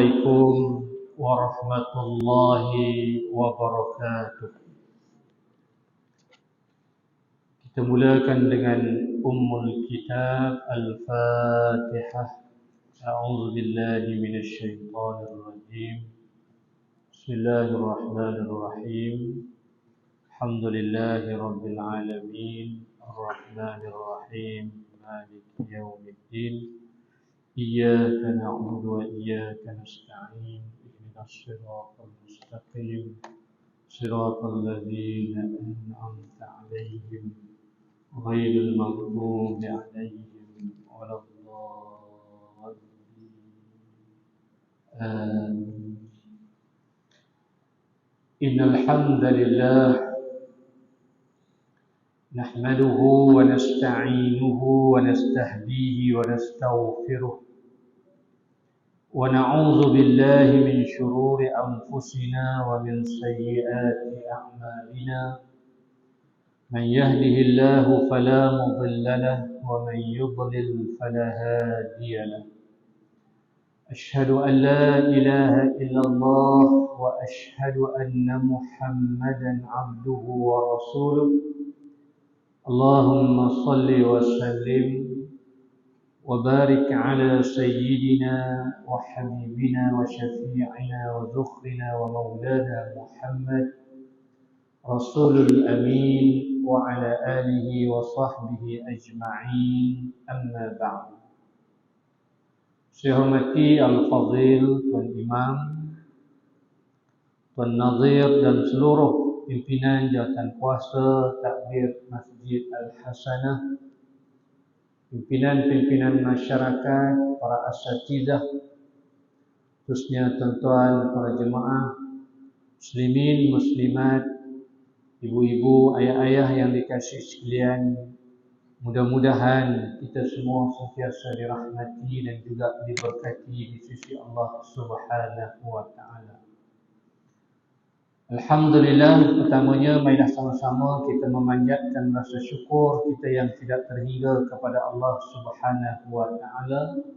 Assalamualaikum warahmatullahi wabarakatuh. Kita mulakan dengan Ummul Kitab Al-Fatihah. A'udzu billahi minasy syaithanir rajim. Bismillahirrahmanirrahim. Alhamdulillahi rabbil alamin. Arrahmanir rahim. Maliki yaumiddin. إياك نعبد وإياك نستعين اهدنا الصراط المستقيم صراط الذين أنعمت عليهم غير المغضوب عليهم ولا الضالين آمين. إن الحمد لله نحمده ونستعينه ونستهديه ونستغفره ونعوذ بالله من شرور أنفسنا ومن سيئات أعمالنا من يهده الله فلا مضل له ومن يضلل فلا هادي له أشهد أن لا إله إلا الله وأشهد أن محمدا عبده ورسوله اللهم صل وسلم وبارك على سيدنا وحبيبنا وشفيعنا وذخرنا ومولانا محمد رسول الأمين وعلى آله وصحبه أجمعين أما بعد. Saya hormati Al-Fadhil Tuan Imam, Tuan Nazir dan seluruh pimpinan jawatan kuasa takbir Masjid Al-Hasanah, pimpinan-pimpinan masyarakat, para asatidzah, khususnya tuan-tuan para jemaah, muslimin, muslimat, ibu-ibu, ayah-ayah yang dikasihi sekalian. Mudah-mudahan kita semua sentiasa dirahmati dan juga diberkati di sisi Allah Subhanahu wa taala. Alhamdulillah, pertamanya marilah sama-sama kita memanjatkan rasa syukur kita yang tidak terhingga kepada Allah Subhanahu wa taala.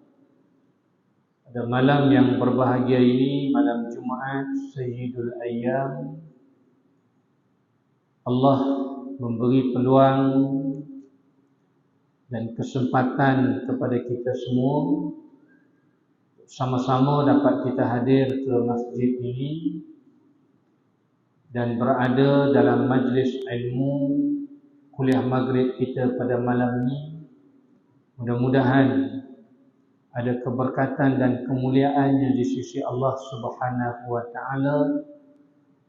Pada malam yang berbahagia ini, malam Jumaat Sayyidul Ayyam, Allah memberi peluang dan kesempatan kepada kita semua sama-sama dapat kita hadir ke masjid ini dan berada dalam majlis ilmu kuliah maghrib kita pada malam ini. Mudah-mudahan ada keberkatan dan kemuliaannya di sisi Allah Subhanahu wa taala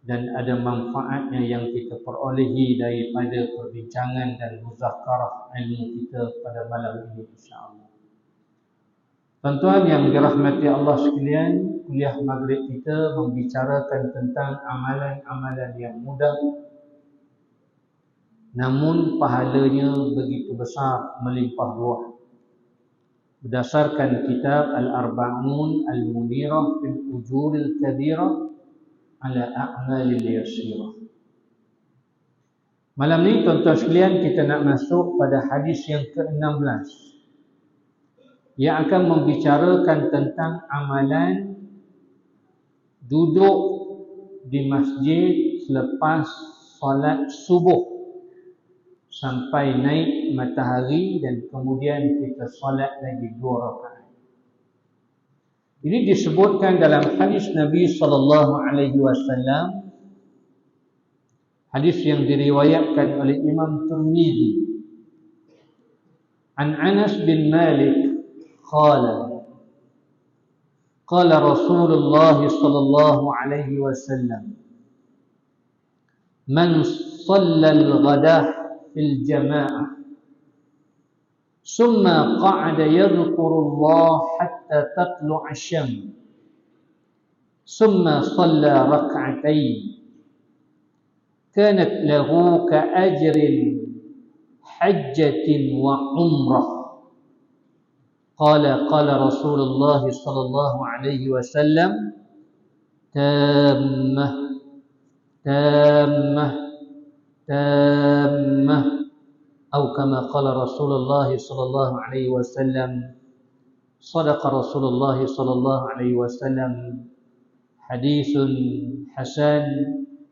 dan ada manfaatnya yang kita perolehi daripada perbincangan dan muzakarah ilmu kita pada malam ini insya-Allah. Tuan-tuan yang dirahmati Allah sekalian, kuliah maghrib kita membicarakan tentang amalan-amalan yang mudah namun pahalanya begitu besar, melimpah ruah. Berdasarkan kitab Al-Arba'un Al-Munirah fil Ujuril Kabirah ala A'malil Yasirah. Malam ni tuan-tuan sekalian, kita nak masuk pada hadis yang ke-16 yang akan membicarakan tentang amalan duduk di masjid selepas solat subuh sampai naik matahari dan kemudian kita solat lagi 2 rakaat. Ini disebutkan dalam hadis Nabi sallallahu alaihi wasallam, hadis yang diriwayatkan oleh Imam Tirmizi. An Anas bin Malik qala Rasulullah sallallahu alaihi wasallam, man shalla al-ghadah fil jama'ah summa qa'ada yadhkuru Allah hatta tatlu'a asy-syams summa shalla rak'atayn kanat lahu ka'ajrin hajjatin wa umrah. Qala Rasulullah sallallahu alaihi wasallam, tammah atau kama qala Rasulullah sallallahu alaihi wasallam, Sadaqa Rasulullah sallallahu alaihi wasallam, hadithun hasan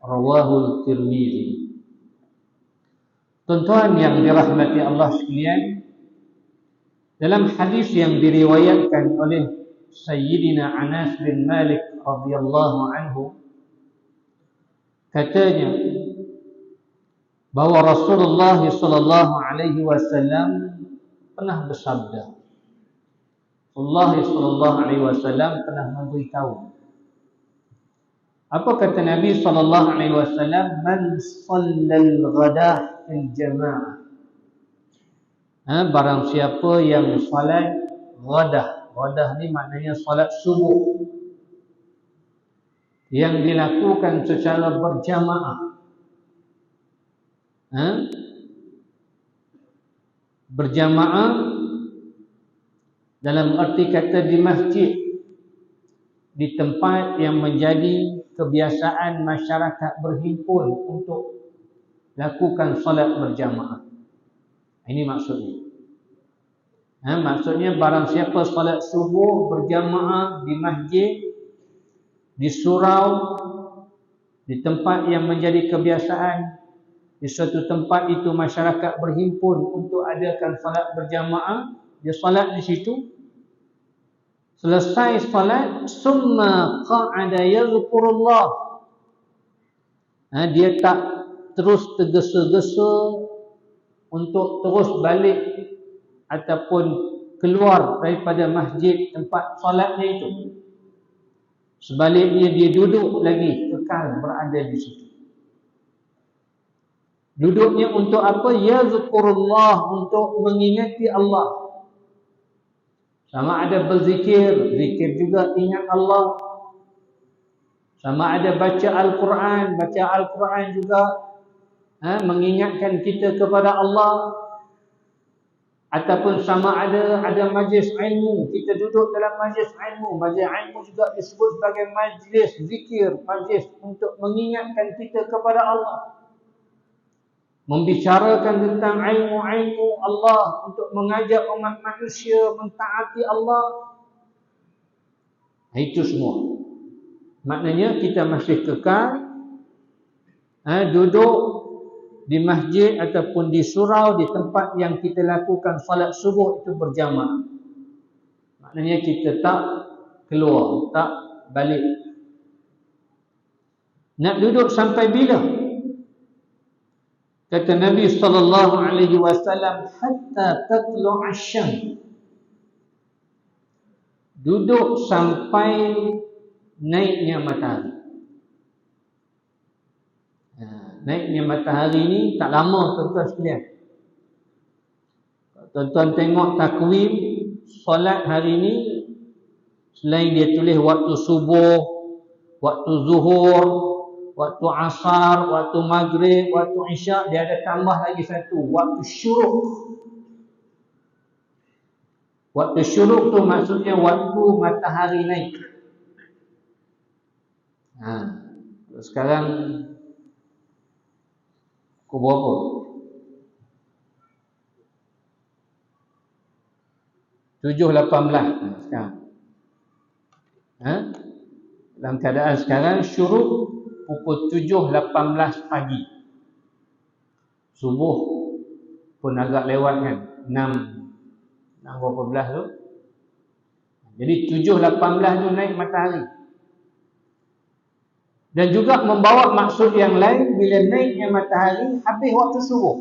rawahu Tirmizi. Tuan-tuan yang dirahmati Allah sekalian, dalam hadis yang diriwayatkan oleh Sayyidina Anas bin Malik radhiyallahu anhu, katanya bahawa Rasulullah sallallahu alaihi wasallam pernah bersabda. Rasulullah sallallahu alaihi wasallam pernah memberitahu. Apa kata Nabi sallallahu alaihi wasallam? Man shallal ghadah fil jamaah. Barang siapa yang salat ghadah. Ghadah ni maknanya salat subuh yang dilakukan secara berjamaah. Berjamaah dalam arti kata di masjid, di tempat yang menjadi kebiasaan masyarakat berhimpun untuk lakukan solat berjamaah. Ini maksudnya. Maksudnya barang siapa solat subuh berjamaah di masjid, di surau, di tempat yang menjadi kebiasaan, di suatu tempat itu masyarakat berhimpun untuk adakan salat berjamaah, dia salat di situ. Selesai salat, summa qa'ada yadhkurullah. Dia tak terus tergesa-gesa untuk terus balik ataupun keluar daripada masjid tempat salatnya itu. Sebaliknya dia duduk lagi, kekal berada di situ. Duduknya untuk apa? Yazkurullah, untuk mengingati Allah. Sama ada berzikir, zikir juga ingat Allah. Sama ada baca Al-Quran, baca Al-Quran juga mengingatkan kita kepada Allah. Ataupun sama ada majlis ilmu, kita duduk dalam majlis ilmu. Majlis ilmu juga disebut sebagai majlis zikir, majlis untuk mengingatkan kita kepada Allah. Membicarakan tentang ilmu-ilmu Allah, untuk mengajak umat manusia mentaati Allah. Itu semua. Maknanya kita masih kekal duduk di masjid ataupun di surau, di tempat yang kita lakukan salat subuh itu berjamaah. Maknanya kita tak keluar, tak balik. Nak duduk sampai bila? Kata Nabi sallallahu alaihi wasallam, hatta tatlu' asy-syams. Duduk sampai naiknya matahari. Naiknya matahari ni tak lama, tuan-tuan sekalian. Tuan-tuan tengok takwim solat hari ni, selain dia tulis waktu subuh, waktu zuhur, waktu asar, waktu maghrib, waktu isyak, dia ada tambah lagi satu, waktu syuruk. Waktu syuruk tu maksudnya waktu matahari naik. Sekarang pukul berapa? 7.18 sekarang. Dalam keadaan sekarang syuruk pukul 7.18 pagi. Subuh pun agak lewat kan, 6 berapa belas tu. Jadi 7.18 tu naik matahari. Dan juga membawa maksud yang lain, bila naiknya matahari habis waktu subuh.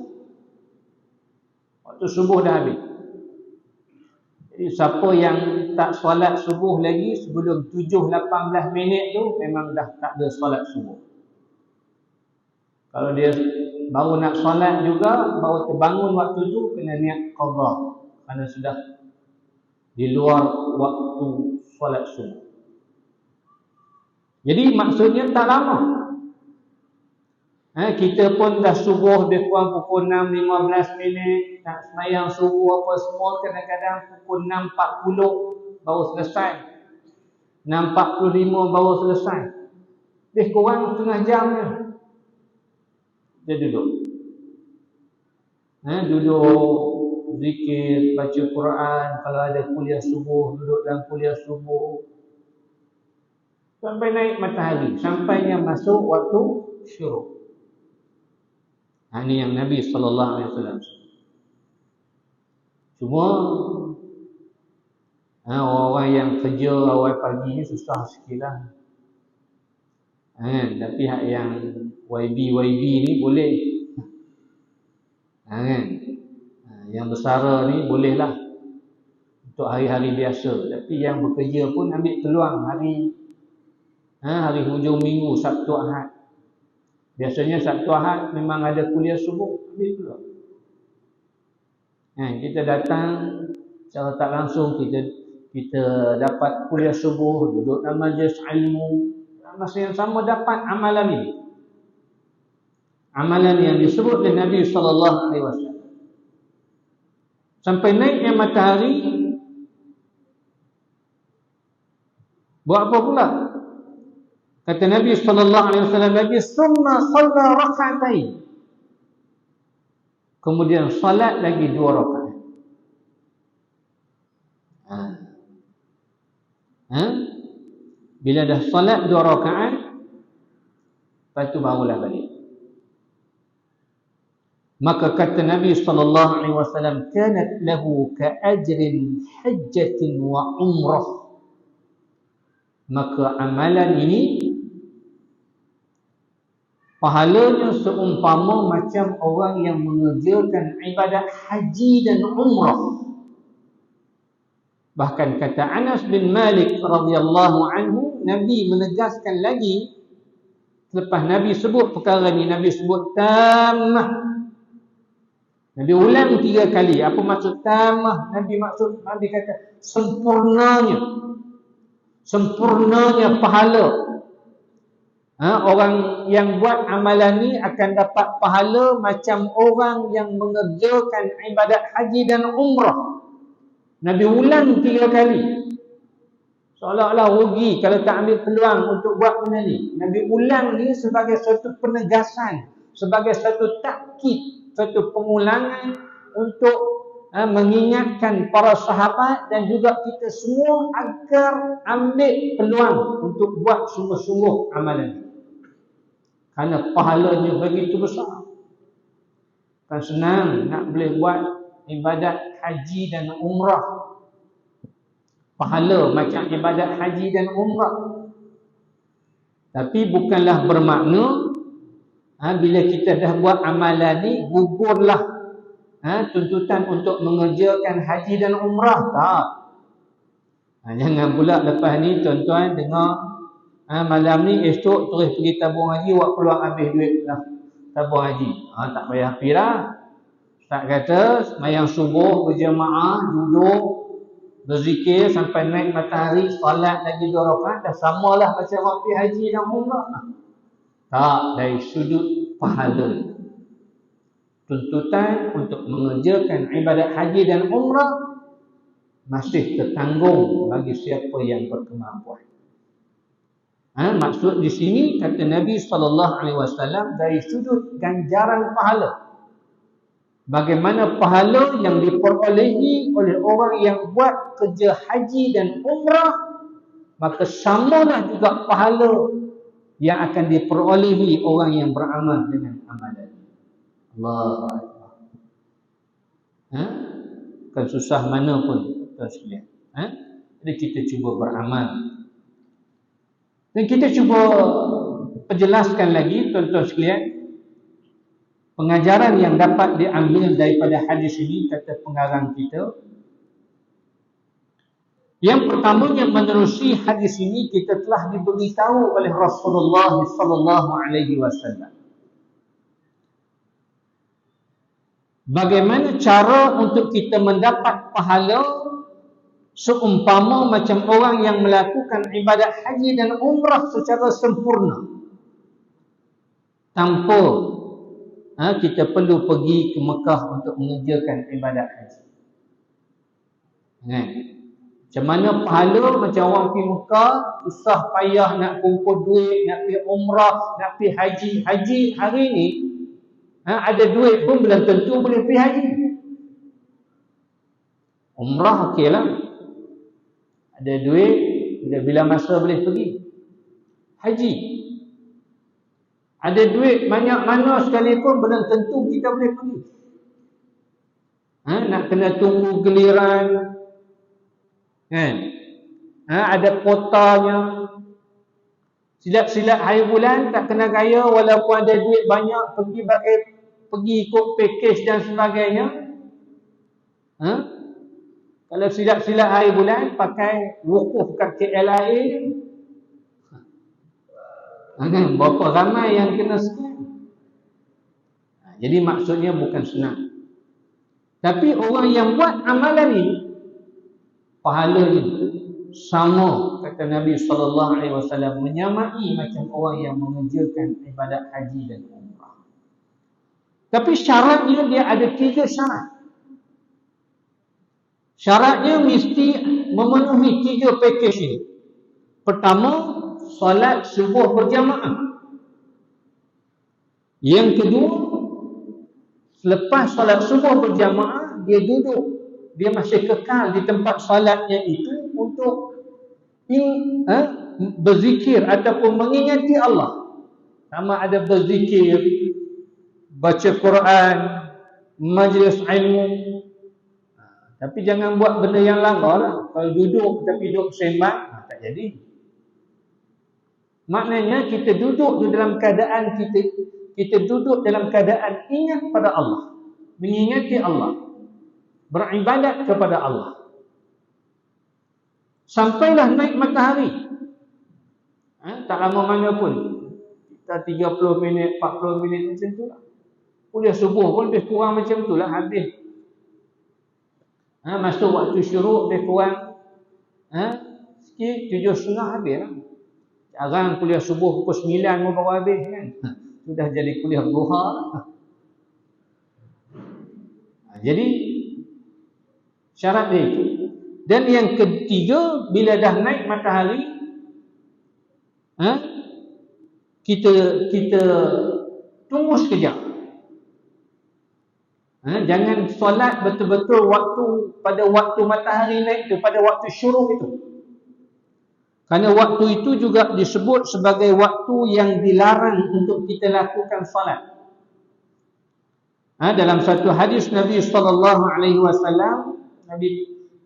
Waktu subuh dah habis. Jadi siapa yang tak solat subuh lagi sebelum 7.18 minit tu, memang dah tak ada solat subuh. Kalau dia baru nak solat juga, baru terbangun waktu tu, kena niat qadha, kerana sudah di luar waktu solat subuh. Jadi maksudnya tak lama. Kita pun dah subuh lebih kurang pukul 6.15 minit, nak semayang subuh apa semua, kadang-kadang pukul 6.40 baru selesai, 6.45 baru selesai. Lebih kurang setengah jam je. Dia duduk. Duduk zikir, baca Quran, kalau ada kuliah subuh, duduk dalam kuliah subuh. Sampai naik matahari, sampainya masuk waktu syuruk. Ini yang Nabi SAW. Cuma orang yang kerja awal pagi ni susah sikit lah. Tapi hak yang YB ni boleh. Yang besar ni boleh lah untuk hari-hari biasa. Tapi yang bekerja pun ambil peluang hari hujung minggu, Sabtu Ahad. Biasanya Sabtu Ahad memang ada kuliah subuh, ambil peluang. Kita datang secara tak langsung, kita dapat kuliah subuh, duduk dalam majlis ilmu, masa yang sama dapat amalan ini. Amalan yang disebut oleh Nabi SAW. Sampai naiknya matahari, buat apa pula? Kata Nabi SAW lagi, summa shalla rak'atain. Kemudian salat lagi 2 rakaat. Bila dah salat 2 rakaat, lepas tu barulah balik. Maka kata Nabi SAW, kanat lahu ka'ajrin hajjatin wa umrah. Maka amalan ini pahalanya seumpama macam orang yang mengerjakan ibadat haji dan umrah. Bahkan kata Anas bin Malik radhiyallahu anhu, Nabi menegaskan lagi selepas Nabi sebut perkara ni, Nabi sebut tamah. Nabi ulang 3 kali. Apa maksud tamah? Nabi kata sempurnanya pahala. Orang yang buat amalan ni akan dapat pahala macam orang yang mengerjakan ibadat haji dan umrah. Nabi ulang 3 kali. Seolah-olah rugi kalau tak ambil peluang untuk buat benda ni. Nabi ulang ni sebagai satu penegasan, sebagai satu takkid, satu pengulangan untuk mengingatkan para sahabat dan juga kita semua agar ambil peluang untuk buat sungguh-sungguh amalan ni. Kerana pahalanya begitu besar. Kan senang nak boleh buat ibadat haji dan umrah. Pahala macam ibadat haji dan umrah. Tapi bukanlah bermakna bila kita dah buat amalan ni gugurlah tuntutan untuk mengerjakan haji dan umrah. Tak. Jangan pula lepas ni tuan-tuan dengar malam ni esok terus pergi tabung haji, buat peluang habis duit lah tabung haji. Tak payah pergi lah. Tak kata semayang subuh berjemaah, duduk berzikir sampai naik matahari, salat lagi 2 rakaat, dah samalah macam orang pergi haji dan umrah. Tak, dari sudut pahala. Tuntutan untuk mengerjakan ibadat haji dan umrah masih tertanggung bagi siapa yang berkemampuan. Maksud di sini kata Nabi SAW dari sudut ganjaran pahala. Bagaimana pahala yang diperolehi oleh orang yang buat kerja haji dan umrah, maka samalah juga pahala yang akan diperolehi orang yang beramal dengan amalan. Allahu Akbar. Kan susah mana pun tuan sekalian. Jadi kita cuba beramal. Dan kita cuba perjelaskan lagi tuan-tuan sekalian, pengajaran yang dapat diambil daripada hadis ini, kata pengarang kita. Yang pertamanya, menerusi hadis ini kita telah diberitahu oleh Rasulullah SAW bagaimana cara untuk kita mendapat pahala seumpama macam orang yang melakukan ibadat haji dan umrah secara sempurna, tanpa kita perlu pergi ke Mekah untuk mengerjakan ibadat haji. Macam mana pahala macam orang pergi Mekah, susah payah nak kumpul duit, nak pergi umrah, nak pergi haji. Haji hari ni ada duit pun belum tentu boleh pergi haji. Umrah okeylah. Ada duit, bila masa boleh pergi. Haji. Ada duit banyak mana sekalipun belum tentu kita boleh pergi. Nak kena tunggu giliran. Kan? Ada kotanya. Silap-silap hari bulan tak kena gaya walaupun ada duit banyak pergi ikut package dan sebagainya. Kalau silap-silap hari bulan pakai wukuf kat KLIA. Berapa ramai yang kena scam. Jadi maksudnya bukan senang. Tapi orang yang buat amalan ini pahalanya sama, kata Nabi SAW, menyamai macam orang yang mengerjakan ibadat haji dan umrah. Tapi syaratnya dia ada 3 syarat. Syaratnya mesti memenuhi 3 package ini. Pertama, solat subuh berjamaah. Yang kedua, selepas solat subuh berjamaah, dia duduk, dia masih kekal di tempat solatnya itu untuk berzikir ataupun mengingati Allah. Sama ada berzikir, baca Quran, majlis ilmu. Tapi jangan buat benda yang langgar lah. Kalau duduk tapi duduk sembang, tak jadi. Maknanya kita duduk di dalam keadaan kita duduk dalam keadaan ingat pada Allah, mengingati Allah, beribadat kepada Allah. Sampailah naik matahari. Tak lama mana pun. Kita 30 minit, 40 minit macam tu lah. Kuliah subuh pun lebih kurang macam tu lah, habis. Masuk waktu syuruk lebih kurang sikit, 7.30 habis lah. Jarang kuliah subuh pukul 9 pun baru habis kan. Sudah jadi kuliah duha. Jadi syarat dia itu. Dan yang ketiga, bila dah naik matahari, kita tunggu sekejap. Jangan solat betul-betul pada waktu matahari naik tu, pada waktu syuruk itu. Kerana waktu itu juga disebut sebagai waktu yang dilarang untuk kita lakukan solat. Dalam satu hadis Nabi SAW,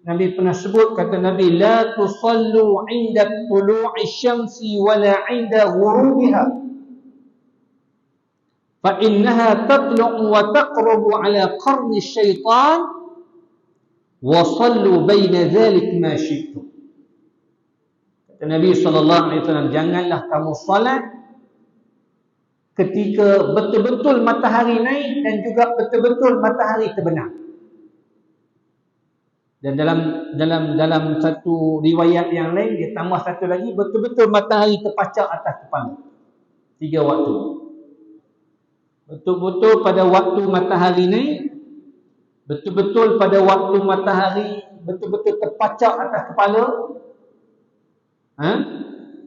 Nabi pernah sebut, kata Nabi, la tusallu 'inda tulu'i syamsi wala 'inda ghurubiha, fa innaha tatlu'u wa taqrubu 'ala qarni syaitan, wa sallu baina dhalik ma syi'tum. Kata Nabi SAW, janganlah kamu salat ketika betul-betul matahari naik dan juga betul-betul matahari terbenam. Dan dalam satu riwayat yang lain dia tambah satu lagi, betul-betul matahari terpacak atas kepala. 3 waktu. Betul-betul pada waktu matahari naik, betul-betul pada waktu matahari betul-betul terpacak atas kepala,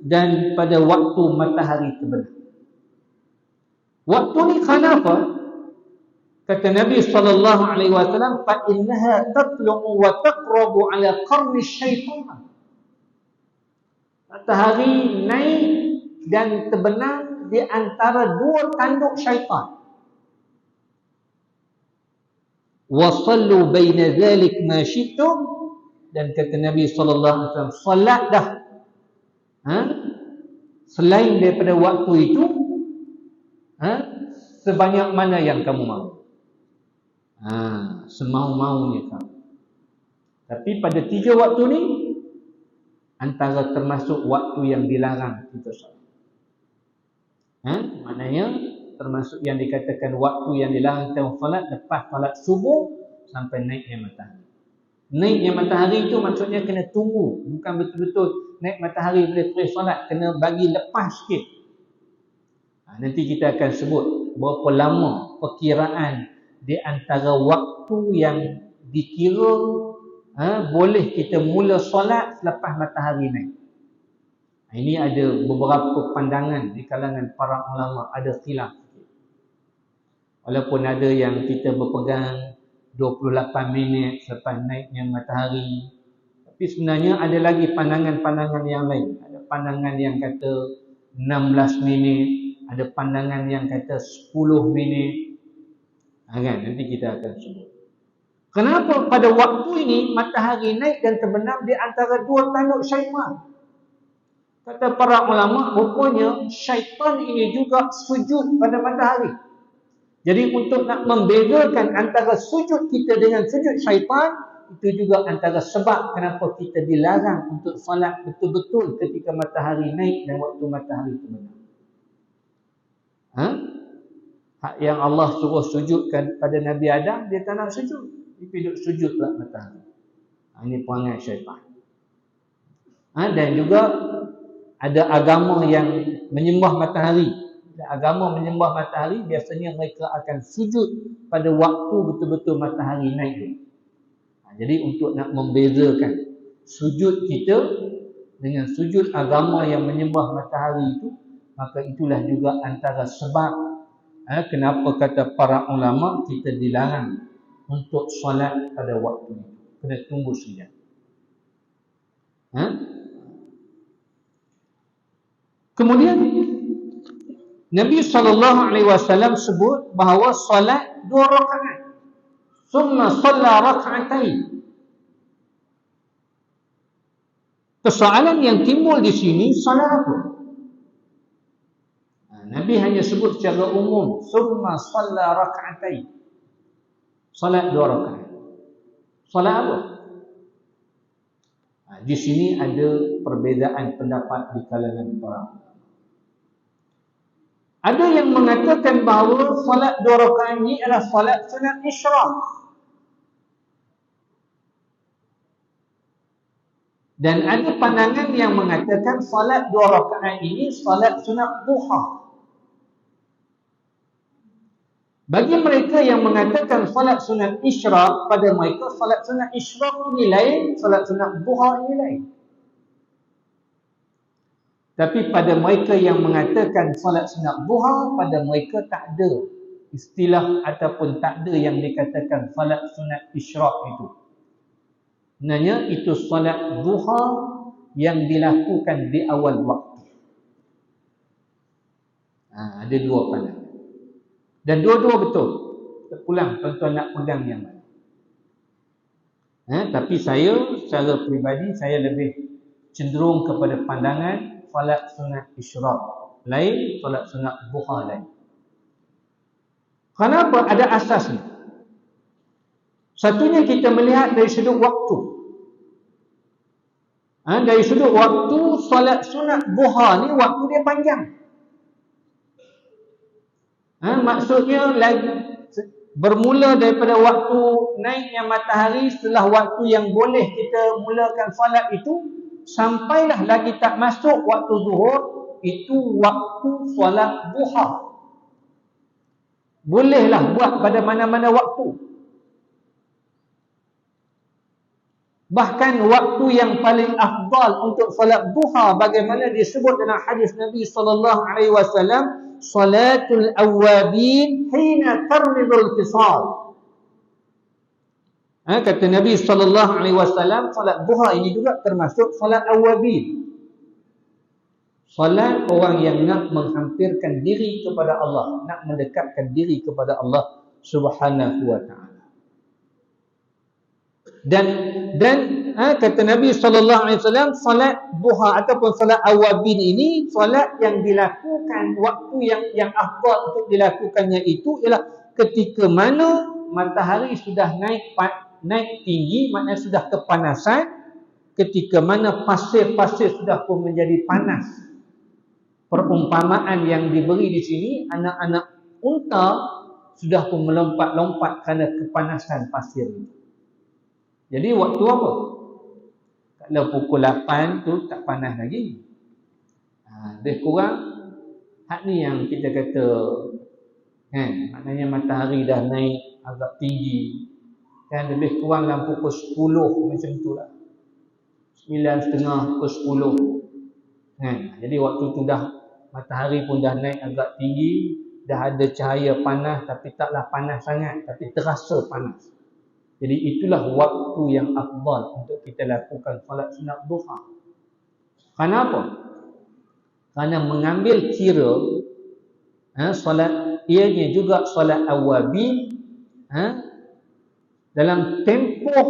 dan pada waktu matahari terbenam. Waktu ni kenapa? Kata Nabi SAW, fa innaha tatlu'u wa taqrabu 'ala qarni syaitan. Matahari naik dan terbenam di antara 2 tanduk syaitan. Wa sallu baina dhalik ma syi'tum, dan kata Nabi SAW, salat dah selain daripada waktu itu, sebanyak mana yang kamu mahu. Semau-maunya kamu. Tapi pada 3 waktu ni antara termasuk waktu yang dilarang kita solat. Maknanya termasuk yang dikatakan waktu yang dilarang kita solat lepas solat subuh sampai naiknya matahari. Naiknya matahari itu maksudnya kena tunggu, bukan betul-betul naik matahari boleh terus solat, kena bagi lepas sikit. Nanti kita akan sebut berapa lama perkiraan di antara waktu yang dikira boleh kita mula solat selepas matahari naik. Ini ada beberapa pandangan di kalangan para ulama, ada khilaf. Walaupun ada yang kita berpegang 28 minit selepas naiknya matahari. Tapi sebenarnya ada lagi pandangan-pandangan yang lain. Ada pandangan yang kata 16 minit, ada pandangan yang kata 10 minit. Kan? Nanti kita akan sebut. Kenapa pada waktu ini matahari naik dan terbenam di antara dua tanduk syaitan? Kata para ulama, rupanya syaitan ini juga sujud pada matahari. Jadi untuk nak membezakan antara sujud kita dengan sujud syaitan, itu juga antara sebab kenapa kita dilarang untuk solat betul-betul ketika matahari naik dan waktu matahari terbenam. Hak yang Allah suruh sujudkan pada Nabi Adam, dia tak nak sujud. Dia pergi sujudlah matahari. Ini perangai syaitan. Dan juga ada agama yang menyembah matahari. Agama menyembah matahari, biasanya mereka akan sujud pada waktu betul-betul matahari naik. Jadi untuk nak membezakan sujud kita dengan sujud agama yang menyembah matahari itu, maka itulah juga antara sebab kenapa kata para ulama kita dilarang untuk solat pada waktu itu. Kena tunggu sekejap. Kemudian Nabi SAW sebut bahawa solat 2 rakaat. Summa shalla rak'atain. Persoalan yang timbul di sini, solat apa? Nabi hanya sebut secara umum, summa shalla rak'atain. Solat 2 rakaat. Solat apa? Di sini ada perbezaan pendapat di kalangan para ulama. Ada yang mengatakan bahawa solat 2 rakaat ini adalah solat sunat isyraq. Dan ada pandangan yang mengatakan solat 2 rakaat ini solat sunat duha. Bagi mereka yang mengatakan solat sunat isyraq, pada mereka solat sunat isyraq ini lain, solat sunat duha ini lain. Tapi pada mereka yang mengatakan solat sunat duha, pada mereka tak ada istilah ataupun tak ada yang dikatakan solat sunat isyraq itu. Sebenarnya itu solat duha yang dilakukan di awal waktu. Ada dua pandangan. Dan dua-dua betul. Kita pulang, tuan-tuan nak pegang yang mana. Tapi saya secara peribadi, saya lebih cenderung kepada pandangan solat sunat isyraq lain, solat sunat duha lain. Kenapa? Ada asasnya. Satunya kita melihat dari sudut waktu. Dari sudut waktu, solat sunat duha ni waktu dia panjang. Maksudnya bermula daripada waktu naiknya matahari, setelah waktu yang boleh kita mulakan solat itu, sampailah lagi tak masuk waktu zuhur, itu waktu solat duha. Bolehlah buat pada mana-mana waktu. Bahkan waktu yang paling afdal untuk solat duha, bagaimana disebut dalam hadis Nabi SAW, salatul awwabin hina tarmidul fisal. Kata Nabi SAW, solat duha ini juga termasuk solat awwabin. Solat orang yang nak menghampirkan diri kepada Allah, nak mendekatkan diri kepada Allah Subhanahu wa ta'ala. Dan kata Nabi SAW, solat duha ataupun solat awwabin ini solat yang dilakukan, waktu yang afdal untuk dilakukannya itu ialah ketika mana matahari sudah naik tinggi, maknanya sudah kepanasan, ketika mana pasir-pasir sudah pun menjadi panas. Perumpamaan yang diberi di sini, anak-anak unta sudah pun melompat-lompat kerana kepanasan pasir itu. Jadi waktu apa? Kalau pukul 8 tu tak panas lagi. Lebih kurang hak ni yang kita kata, maknanya matahari dah naik agak tinggi, kan, lebih kurang dalam pukul 10 macam tu lah, 9.30 pukul 10. Jadi waktu tu dah matahari pun dah naik agak tinggi, dah ada cahaya panas, tapi taklah panas sangat, tapi terasa panas. Jadi itulah waktu yang afdal untuk kita lakukan solat sunat duha. Kenapa? Kerana mengambil kira solat ianya juga solat awabin dalam tempoh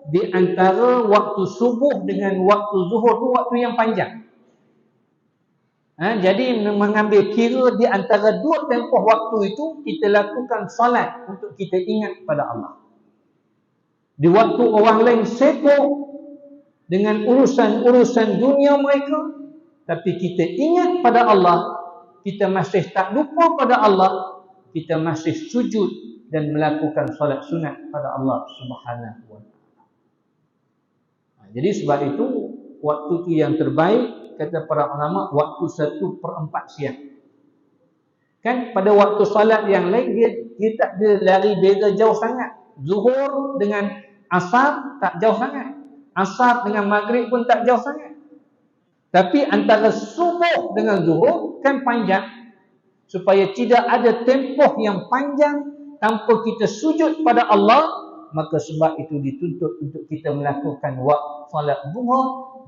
di antara waktu subuh dengan waktu zuhur tu waktu yang panjang. Jadi mengambil kira di antara dua tempoh waktu itu kita lakukan solat untuk kita ingat pada Allah. Di waktu orang lain sibuk dengan urusan-urusan dunia mereka, tapi kita ingat pada Allah, kita masih tak lupa pada Allah, kita masih sujud dan melakukan solat sunat pada Allah Subhanahu wa taala. Jadi sebab itu waktu itu yang terbaik kata para ulama waktu 1/4 siang. Kan pada waktu solat yang lain dia tak ada lari beza jauh sangat. Zuhur dengan asar tak jauh sangat. Asar dengan maghrib pun tak jauh sangat. Tapi antara subuh dengan zuhur kan panjang. Supaya tidak ada tempoh yang panjang tanpa kita sujud pada Allah, maka sebab itu dituntut untuk kita melakukan waktu solat duha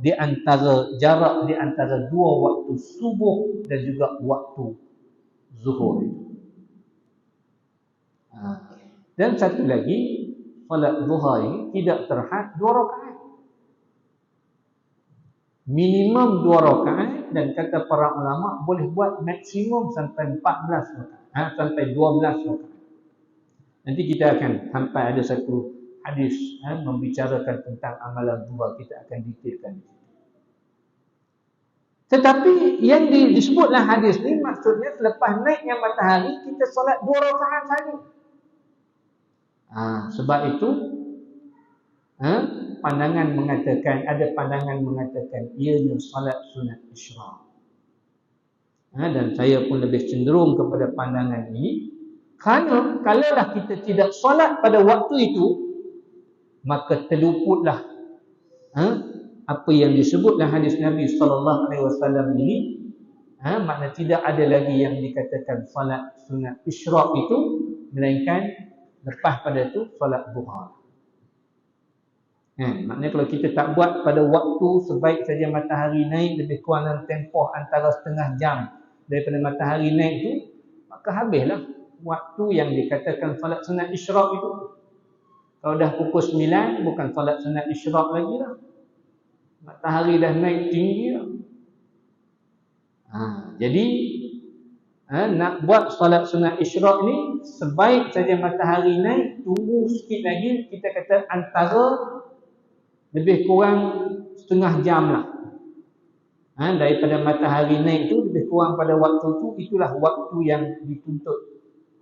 di antara jarak di antara dua waktu subuh dan juga waktu zuhur. Dan satu lagi, solat duha ini tidak terhad 2 rakaat. Minimum 2 rakaat, dan kata para ulama boleh buat maksimum sampai 14 rakaat, sampai 12 rakaat. Nanti kita akan sampai ada satu hadis membicarakan tentang amalan duha, kita akan detailkan. Tetapi yang disebutlah hadis ni maksudnya selepas naiknya matahari kita solat 2 rakaat saja. Sebab itu pandangan mengatakan, ada pandangan mengatakan ianya solat sunat isyraq. Dan saya pun lebih cenderung kepada pandangan ini, kerana kalaulah kita tidak solat pada waktu itu, maka terluputlah apa yang disebutlah hadis Nabi sallallahu alaihi wasallam ini. Makna tidak ada lagi yang dikatakan solat sunat isyraq itu, melainkan lepas pada itu solat duha. Maknanya kalau kita tak buat pada waktu sebaik saja matahari naik, lebih kurang dalam tempoh antara setengah jam daripada matahari naik itu, maka habislah waktu yang dikatakan solat sunat isyraq itu. Kalau dah pukul 9 bukan solat sunat isyraq lagi lah. Matahari dah naik tinggi lah. Jadi nak buat solat sunat isyraq ni sebaik saja matahari naik, tunggu sikit lagi, kita kata antara lebih kurang setengah jam lah. Daripada matahari naik tu lebih kurang pada waktu tu, itulah waktu yang dituntut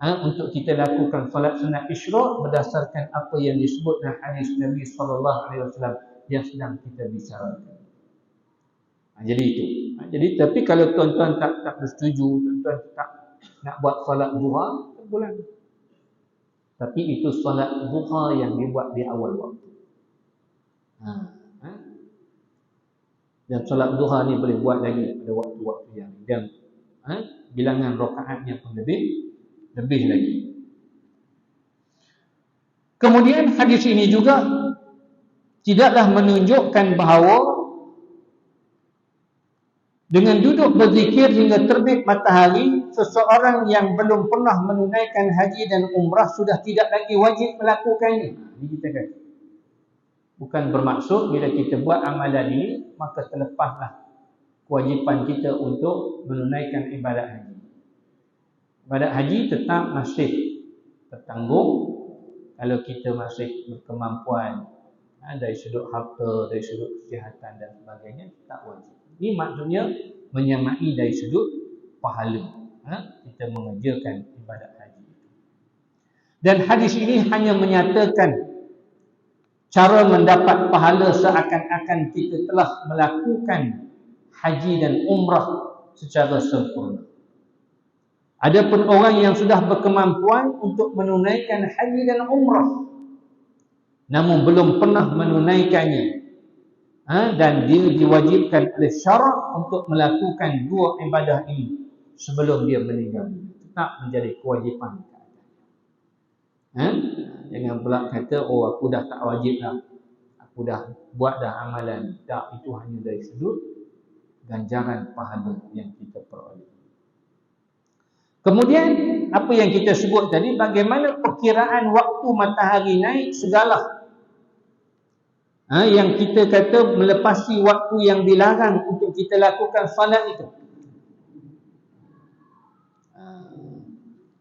untuk kita lakukan solat sunat isyraq berdasarkan apa yang disebut dalam hadis Nabi sallallahu alaihi wasallam yang sedang kita bicarakan. Jadi itu. Jadi tapi kalau tuan-tuan tak bersetuju, tuan-tuan tak nak buat solat duha, boleh. Tapi itu solat duha yang dibuat di awal waktu. Dan solat duha ni boleh buat lagi pada waktu-waktu yang dan bilangan rakaatnya pun lebih lagi. Kemudian hadis ini juga tidaklah menunjukkan bahawa dengan duduk berzikir hingga terbit matahari, seseorang yang belum pernah menunaikan haji dan umrah sudah tidak lagi wajib melakukannya. Ini kita kata. Bukan bermaksud bila kita buat amalan ini, maka terlepaslah kewajipan kita untuk menunaikan ibadat haji. Ibadat haji tetap masih tertanggung kalau kita masih berkemampuan dari sudut harta, dari sudut kesihatan dan sebagainya, tak wajib. Ini maksudnya menyamai dari sudut pahala. Kita mengerjakan ibadat haji. Dan hadis ini hanya menyatakan cara mendapat pahala seakan-akan kita telah melakukan haji dan umrah secara sempurna. Adapun orang yang sudah berkemampuan untuk menunaikan haji dan umrah, namun belum pernah menunaikannya, dan dia diwajibkan oleh syarak untuk melakukan dua ibadah ini sebelum dia meninggal, tetap menjadi kewajipan. Jangan pula kata, oh aku dah tak wajib dah, aku dah buat dah amalan. Tak, itu hanya dari sudut ganjaran pahala yang kita peroleh. Kemudian apa yang kita sebut tadi, bagaimana perkiraan waktu matahari naik segala yang kita kata melepasi waktu yang dilarang untuk kita lakukan salat itu.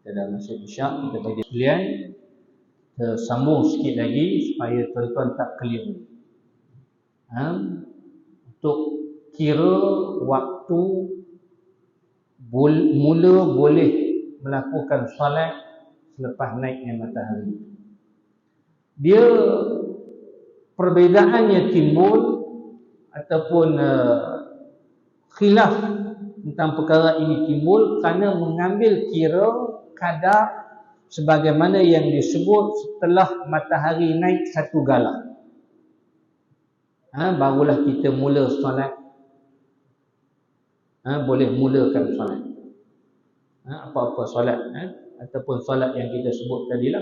Kita dah masuk isyak, kita bagi pilihan, kita sambung sikit lagi supaya tuan-tuan tak keliru. Untuk kira waktu mula boleh melakukan salat selepas naiknya matahari. Dia perbezaannya timbul ataupun khilaf tentang perkara ini timbul kerana mengambil kira kadar sebagaimana yang disebut setelah matahari naik satu gala. Barulah kita mula solat. Boleh mulakan solat. Apa-apa solat ataupun solat yang kita sebut tadilah.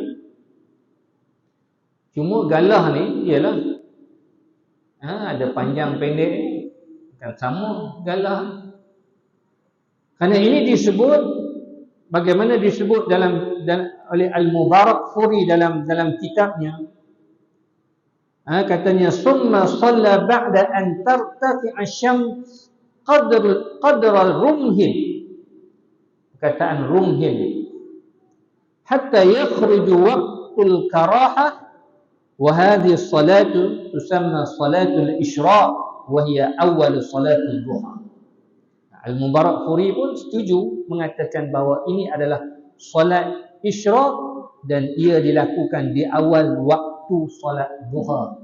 Cuma galah ni ialah ada panjang pendek kan sama galah. Kerana ini disebut bagaimana disebut oleh Al-Mubarakfuri dalam kitabnya. Katanya summa shalla ba'da an tartafi asy-syams qadra al-rumhin. Perkataan rumhin hatta yakhruju waqtul karahah wa hadhihi as-salatu tusamma salatul isyraq wa hiya awwal salatul duha. Al-Mubarakfuri pun setuju mengatakan bahawa ini adalah solat isyraq dan ia dilakukan di awal waktu solat duha.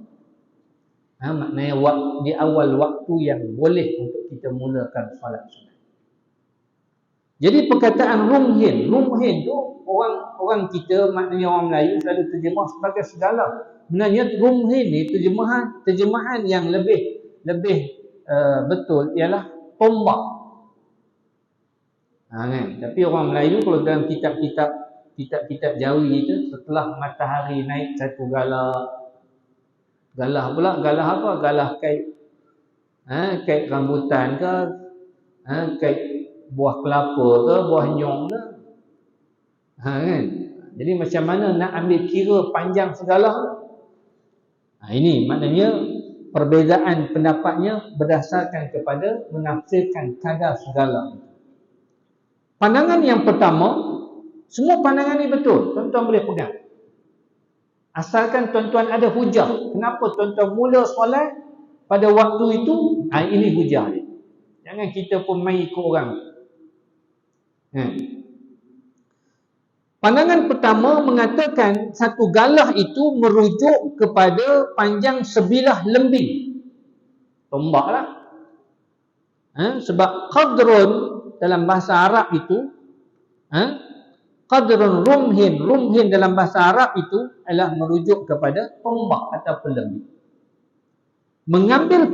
Maknanya di awal waktu yang boleh untuk kita mulakan solat sunat. Jadi perkataan rumhin tu orang kita, maknanya orang Melayu selalu terjemah sebagai segala. Sebenarnya rumhin ni terjemahan yang lebih betul ialah tombak. Tapi orang Melayu kalau dalam kitab Jawi itu, setelah matahari naik satu galah pula, galah apa? Galah kait rambutan ke, kait buah kelapa ke, buah nyong ke. Kan? Jadi macam mana nak ambil kira panjang segala? Ini maknanya perbezaan pendapatnya berdasarkan kepada menafsirkan kadar segala. Pandangan yang pertama, semua pandangan ni betul, tuan-tuan boleh pegang. Asalkan tuan-tuan ada hujah. Kenapa tuan-tuan mula solat pada waktu itu? Ini hujah dia. Jangan kita pun main ikut orang. Pandangan pertama mengatakan satu galah itu merujuk kepada panjang sebilah lembing. Tombak lah. Sebab qadrun dalam bahasa Arab itu, qadrun rumhin dalam bahasa Arab itu adalah merujuk kepada tombak atau lembing. Mengambil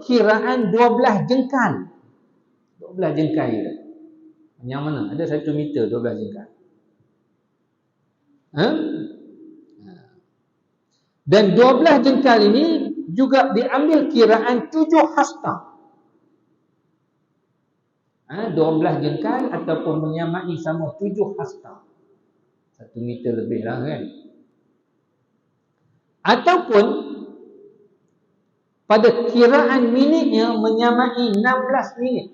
kiraan 12 jengkal. 12 jengkal itu. Yang mana? Ada 1 meter 12 jengkal. Dan 12 jengkal ini juga diambil kiraan 7 hasta. 12 jengkal ataupun menyamai sama 7 hasta. 1 meter lebih lah kan. Ataupun pada kiraan minitnya menyamai 16 minit.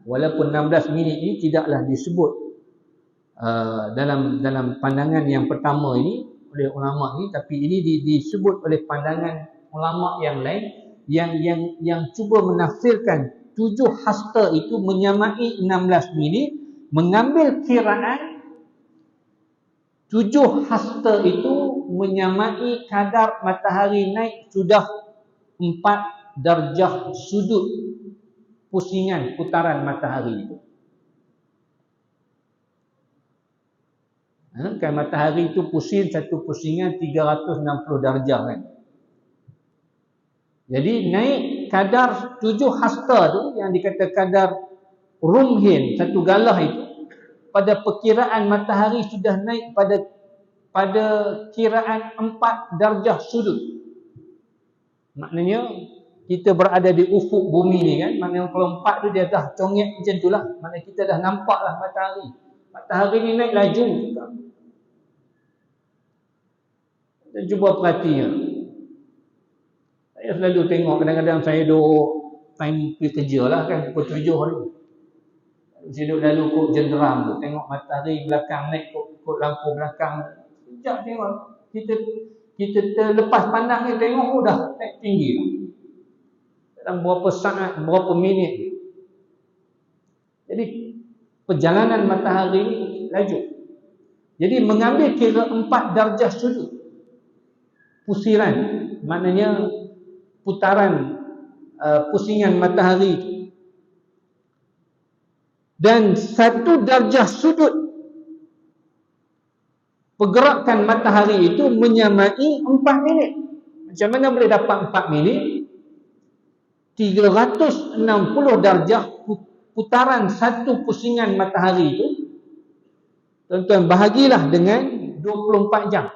Walaupun 16 minit ini tidaklah disebut dalam pandangan yang pertama ini oleh ulama ini, tapi ini disebut oleh pandangan ulama yang lain yang cuba menafsirkan 7 hasta itu menyamai 16 minit, mengambil kiraan 7 hasta itu menyamai kadar matahari naik sudah 4 darjah sudut pusingan putaran matahari itu. Kan matahari itu pusing satu pusingan 360 darjah kan. Jadi naik kadar 7 hasta tu yang dikata kadar rumhin, satu galah itu, pada perkiraan matahari sudah naik pada kiraan 4 darjah sudut. Maknanya kita berada di ufuk bumi ni kan, maknanya kalau 4 tu dia dah congek macam tu lah, maknanya kita dah nampak lah matahari. Matahari ni naik laju juga. Dan cuba perhatikan. Saya selalu tengok, kadang-kadang saya duduk time pergi kerja lah kan, pukul 7 hari. Saya duduk lalu kot jenderam tu, tengok matahari belakang naik kot lampu belakang. Sekejap tengok, kita terlepas pandang ni tengok, dah naik tinggi lah. Dalam berapa saat, berapa minit. Jadi perjalanan matahari ni laju. Jadi mengambil kira 4 darjah sudut pusiran, maknanya putaran pusingan matahari itu. Dan 1 darjah sudut pergerakan matahari itu menyamai 4 minit. Macam mana boleh dapat 4 minit? 360 darjah putaran 1 pusingan matahari itu, tuan-tuan bahagilah dengan 24 jam.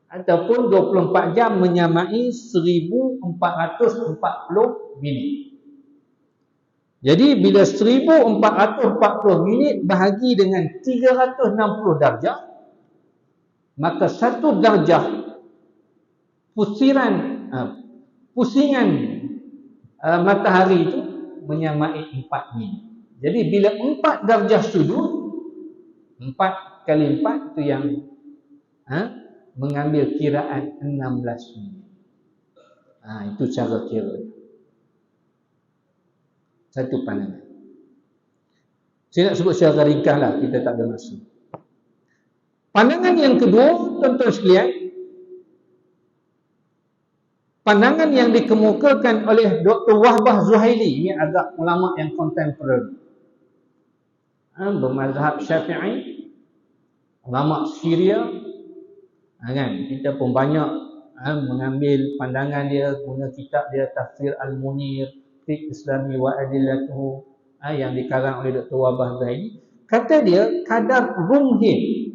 Ataupun 24 jam menyamai 1440 minit. Jadi bila 1440 minit bahagi dengan 360 darjah, maka 1 darjah pusingan matahari itu menyamai 4 minit. Jadi bila 4 darjah sudut, 4 kali 4 itu yang mengambil kiraan 16 minit. Itu cara kira. Satu pandangan. Saya nak sebut secara ringkas lah, kita tak ada masa. Pandangan yang kedua, tuan-tuan sekalian, pandangan yang dikemukakan oleh Dr. Wahbah Zuhaili, ini agak ulama yang kontemporer, bermazhab Syafi'i, ulama Syria, kan? Kita pun banyak mengambil pandangan dia, guna kitab dia Tafsir Al-Munir, Fiqh Islami wa Adillatuhu, yang dikarang oleh Dr. Wahbah Zuhaili. Kata dia, kadar rumhin,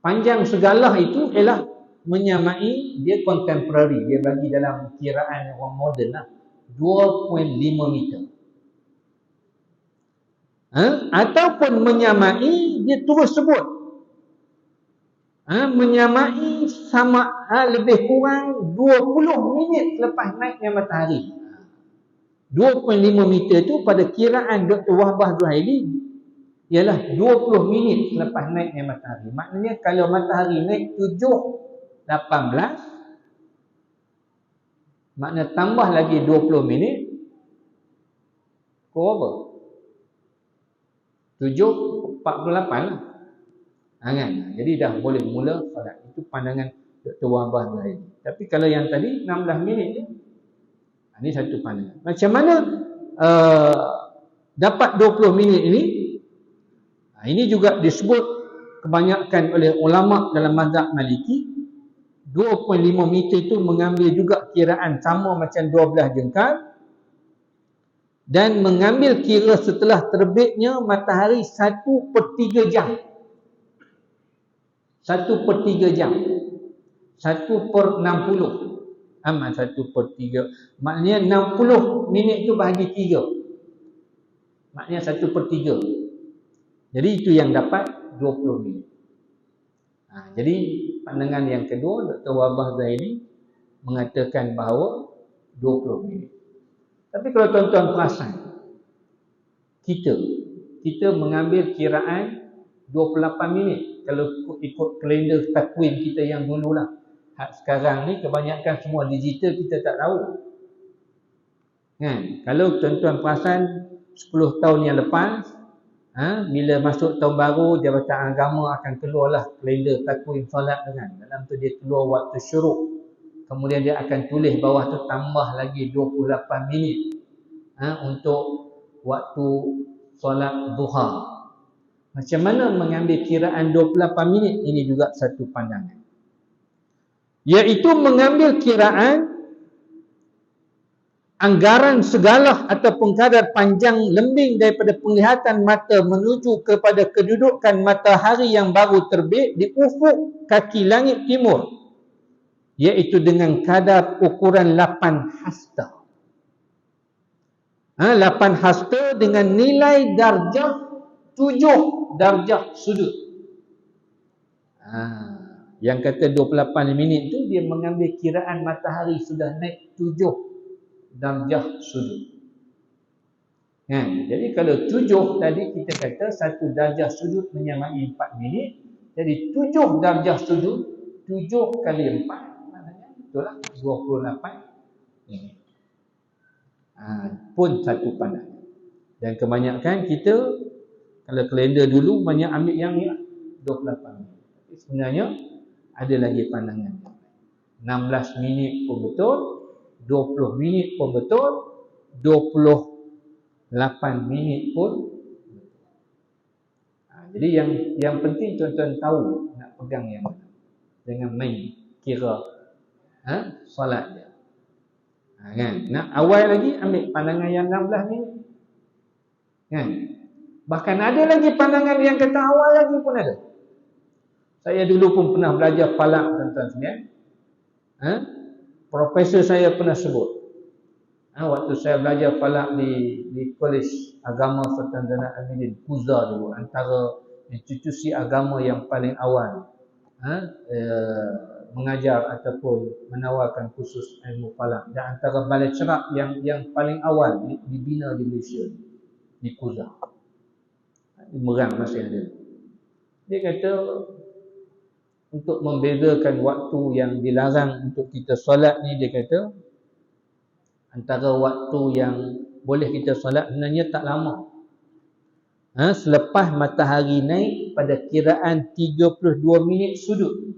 panjang segala itu ialah menyamai, dia contemporary, dia bagi dalam kiraan orang moden lah, 2.5 meter. Ataupun menyamai, dia terus sebut menyamai sama lebih kurang 20 minit selepas naiknya matahari. 2.5 meter itu pada kiraan Dr. Wahbah Zuhaili ialah 20 minit selepas naiknya matahari. Maknanya kalau matahari naik 7.18, maknanya tambah lagi 20 minit, pukul apa? 7.48 lah. Kan? Jadi dah boleh mula solat. Itu pandangan Dr. Wahbah Zuhaili. Tapi kalau yang tadi 16 minit je, ini satu pandangan. Macam mana dapat 20 minit ini? Ini juga disebut kebanyakan oleh ulama dalam mazhab Maliki. 2.5 meter itu mengambil juga kiraan sama macam 12 jengkal, dan mengambil kira setelah terbitnya matahari 1/3 jam. 1/3 jam. 1/60. 1/3. Maknanya 60 minit itu bahagi 3. Maknanya 1/3. Jadi itu yang dapat 20 minit. Jadi pandangan yang kedua, Dr. Wahbah Zuhaili mengatakan bahawa 20 minit. Tapi kalau tuan-tuan perasan, kita mengambil kiraan 28 minit. Kalau ikut kalender takwim kita yang dululah. Sekarang ni kebanyakan semua digital, kita tak tahu. Kan? Kalau tuan-tuan perasan 10 tahun yang lepas, bila masuk tahun baru, Jabatan Agama akan keluarlah kalender takwim solat kan. Dalam tu dia keluar waktu syuruk. Kemudian dia akan tulis bawah tu tambah lagi 28 minit untuk waktu solat duha. Macam mana mengambil kiraan 28 minit? Ini juga satu pandangan. Iaitu mengambil kiraan anggaran segala ataupun kadar panjang lembing daripada penglihatan mata menuju kepada kedudukan matahari yang baru terbit di ufuk kaki langit timur, iaitu dengan kadar ukuran 8 hasta. 8 hasta dengan nilai darjah 7 darjah sudut. Yang kata 28 minit tu dia mengambil kiraan matahari sudah naik 7 darjah sudut. Jadi kalau 7 tadi kita kata 1 darjah sudut menyamai 4 minit. Jadi 7 darjah sudut 7 kali 4 maknanya itulah 28 minit. Pun satu pandangan. Dan kebanyakan kita kalau kalender dulu banyak ambil yang ni 28 minit. Tapi sebenarnya ada lagi pandangan. 16 minit pun betul, 20 minit pun betul, 28 minit pun betul. Jadi yang penting tuan-tuan tahu nak pegang yang mana. Jangan main kira solat dia. Kan? Nak awal lagi ambil pandangan yang 16 minit. Kan? Bahkan ada lagi pandangan yang kata awal lagi pun ada. Saya dulu pun pernah belajar falak tuan-tuan sekalian. Profesor saya pernah sebut. Waktu saya belajar falak di Kolej Agama Sultan Zainal Abidin Kuza dulu, antara institusi agama yang paling awal mengajar ataupun menawarkan khusus ilmu falak, dan antara balai cerak yang paling awal dibina di Malaysia, di Kuza, di Merang masih ada. Dia kata untuk membezakan waktu yang dilarang untuk kita solat ni, dia kata antara waktu yang boleh kita solat sebenarnya tak lama. Selepas matahari naik pada kiraan 32 minit sudut.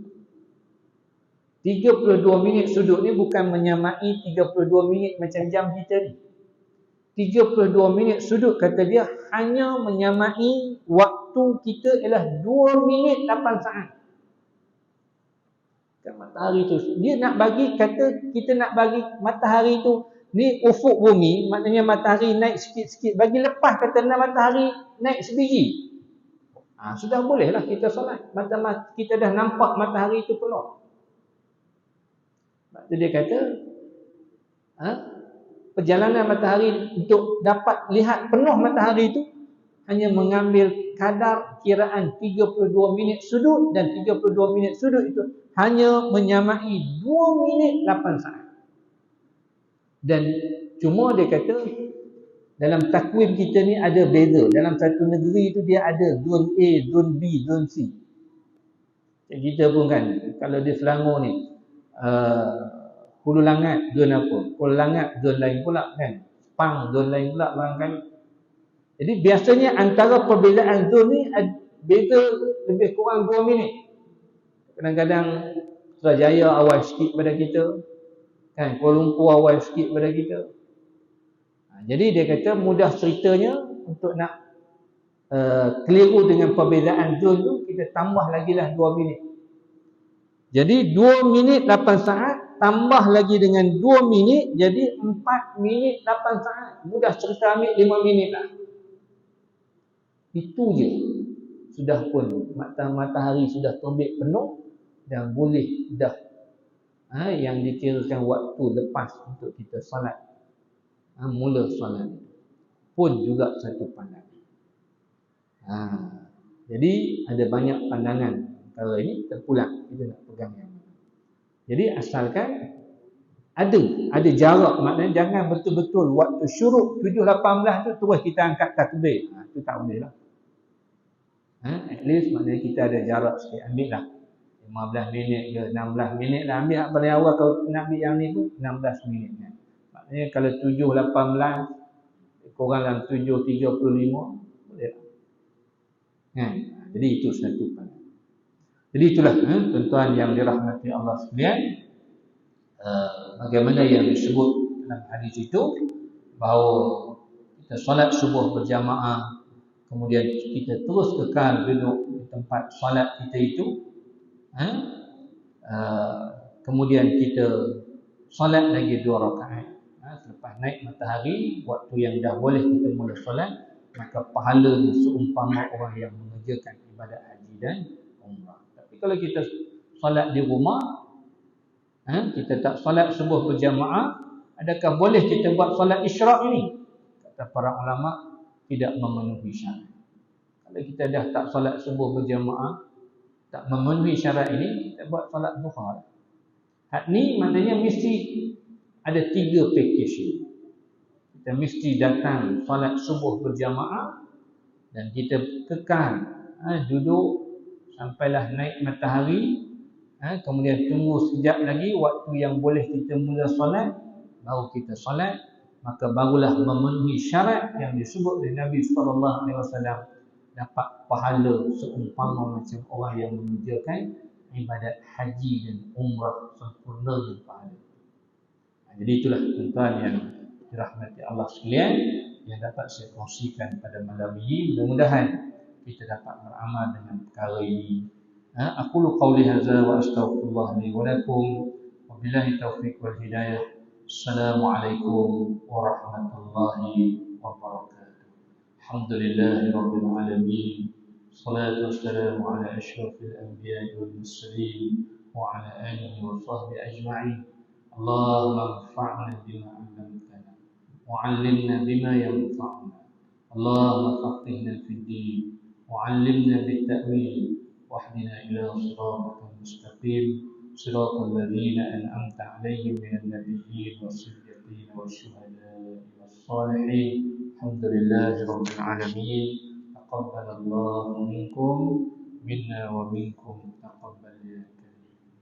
32 minit sudut ni bukan menyamai 32 minit macam jam kita ni. 32 minit sudut kata dia hanya menyamai waktu kita ialah 2 minit 8 saat. Kan matahari tu dia nak bagi, kata kita nak bagi matahari tu ni ufuk bumi, maknanya matahari naik sikit-sikit, bagi lepas kata matahari naik sebiji. Sudah bolehlah kita solat. Kita dah nampak matahari tu penuh. Jadi dia kata perjalanan matahari untuk dapat lihat penuh matahari itu hanya mengambil kadar kiraan 32 minit sudut, dan 32 minit sudut itu hanya menyamai 2 minit 8 saat. Dan cuma dia kata dalam takwim kita ni ada beza. Dalam satu negeri tu dia ada zon A, zon B, zon C. Kita pun kan kalau di Selangor ni Hulu Langat zon apa, Hulu Langat zon lain pula kan, Sepang zon lain pula barangkali. Jadi biasanya antara perbezaan zon ni beza lebih kurang 2 minit. Kadang-kadang Putrajaya awal sikit pada kita kan, Kuala Lumpur awal sikit pada kita. Jadi dia kata mudah ceritanya untuk nak keliru dengan perbezaan zon tu, kita tambah lagi lah 2 minit. Jadi 2 minit 8 saat tambah lagi dengan 2 minit, jadi 4 minit 8 saat. Mudah cerita, ambil 5 minit lah. Itu je. Sudah pun matahari sudah terbit penuh dan boleh dah yang dikirakan waktu lepas untuk kita solat. Mula solat pun juga satu pandangan. Jadi ada banyak pandangan. Kalau ini terpulang, kita nak pegang yang mana. Jadi asalkan ada jarak, maknanya jangan betul-betul waktu syuruk 7.18 tu terus kita angkat takbir. Itu tak boleh lah. At least maknanya kita ada jarak sikit, ambil lah 15 minit ke 16 minit lah. Ambil paling awal kalau nak ambil yang ni pun 16 minit kan. Maknanya kalau 7.18 kurang dalam 7.35 boleh lah. Jadi itu satu pandangan. Jadi itulah tuan-tuan yang dirahmati Allah sekalian, bagaimana yang disebut dalam hadis itu, bahawa kita solat subuh berjamaah, kemudian kita terus kekal duduk di tempat solat kita itu, kemudian kita solat lagi 2 rakaat selepas naik matahari, waktu yang dah boleh kita mula solat, maka pahalanya seumpama orang yang mengerjakan ibadat haji dan umrah. Tapi kalau kita solat di rumah, kita tak solat subuh berjamaah, adakah boleh kita buat solat isyraq ini? Kata para ulama, tidak memenuhi syarat. Kalau kita dah tak solat subuh berjamaah, tak memenuhi syarat ini, kita buat solat duha. Hak ni maknanya mesti ada 3 package ni. Kita mesti datang solat subuh berjamaah dan kita kekal duduk sampailah naik matahari, kemudian tunggu sekejap lagi waktu yang boleh kita mula solat, baru kita solat, maka barulah memenuhi syarat yang disebut oleh Nabi SAW, dapat pahala seumpama macam orang yang mengerjakan ibadat haji dan umrah sempurna dan pahala. Jadi itulah tuan-tuan yang dirahmati Allah sekalian yang dapat saya kongsikan pada malam ini. Mudah-mudahan kita dapat beramal dengan perkara ini. Aqulu qawli hadza wa astaghfirullah li wa lakum wa billahi taufiq wal hidayah. Assalamualaikum warahmatullahi wabarakatuh. Alhamdulillahi rabbil alamin. Salatu wassalamu ala asyrafil anbiya'i wal mursalin wa ala alihi wa sahbihi ajma'in. اللهم انفعنا بما علمتنا وعلمنا بما ينفعنا اللهم فقهنا في الدين وعلمنا بالتأويل واهدنا إلى صراطك المستقيم صراط الذين أنعمت عليهم من النبيين والصديقين والشهداء والصالحين الحمد لله رب العالمين تقبل الله منكم منا ومنكم تقبل